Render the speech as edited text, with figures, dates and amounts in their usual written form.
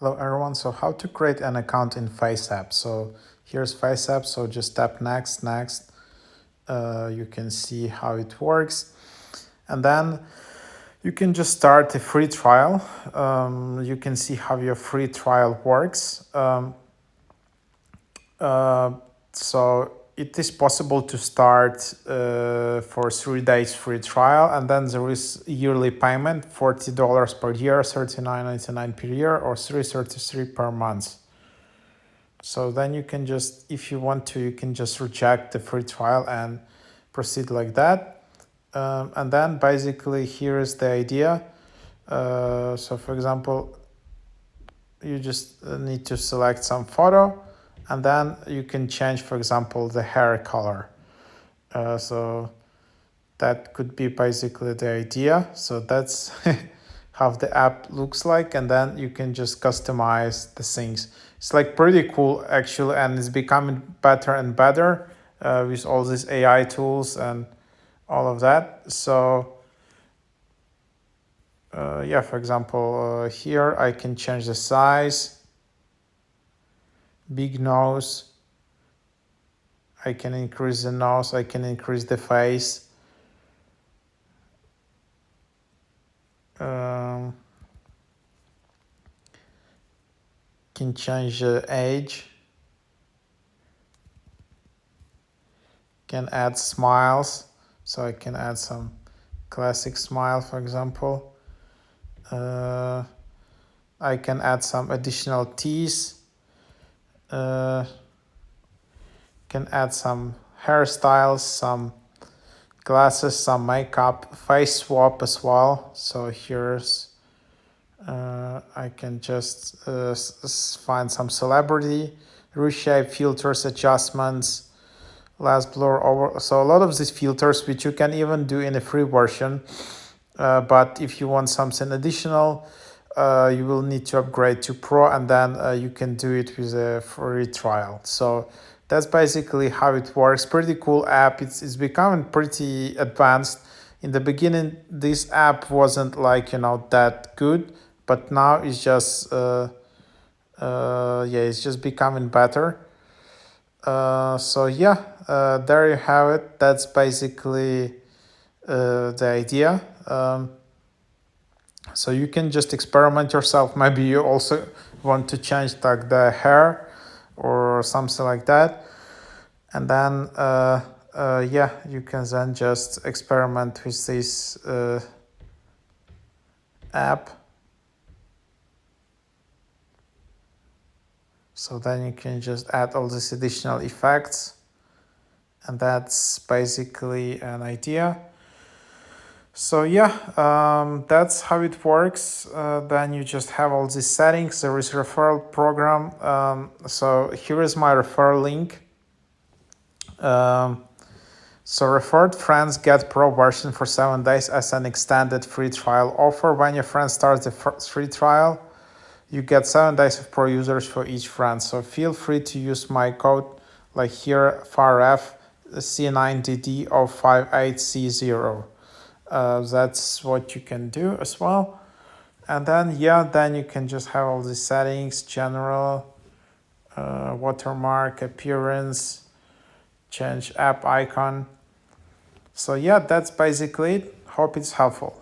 Hello everyone, so how to create an account in FaceApp. So here's FaceApp, so just tap next. You can see how it works. And then you can just start a free trial. You can see how your free trial works. So it is possible to start for 3 days free trial, and then there is yearly payment, $40 per year, $39.99 per year, or $333 per month. So then you can just, if you want to, you can just reject the free trial and proceed like that. And then basically here is the idea. So for example, you just need to select some photo, and then you can change, for example, the hair color. So that could be basically the idea. So that's how the app looks like, and then you can just customize the things. It's like pretty cool actually, and it's becoming better and better with all these AI tools and all of that. So yeah, for example, here I can change the size, big nose. I can increase the nose, I can increase the face. Can change the age. Can add smiles, so I can add some classic smile, for example. I can add some additional teeth. Can add some hairstyles, some glasses, some makeup, face swap as well. So here's I can just find some celebrity, reshape, filters, adjustments, last blur over. So a lot of these filters which you can even do in a free version, but if you want something additional, you will need to upgrade to Pro, and then you can do it with a free trial. So that's basically how it works. Pretty cool app. It's becoming pretty advanced. In the beginning, this app wasn't like that good, but now it's just it's just becoming better. So yeah, there you have it. That's basically the idea. So you can just experiment yourself. Maybe you also want to change like the hair or something like that, and then yeah, you can then just experiment with this app. So then you can just add all these additional effects, and that's basically an idea. So yeah, that's how it works. Then you just have all these settings. There is referral program. So here is my referral link. So referred friends get pro version for 7 days as an extended free trial offer. When your friend starts the free trial, you get 7 days of pro users for each friend. So feel free to use my code, like here, FARF C9DD058C0. That's what you can do as well. And then then you can just have all the settings, general, watermark, appearance, change app icon. So yeah, that's basically it. Hope it's helpful.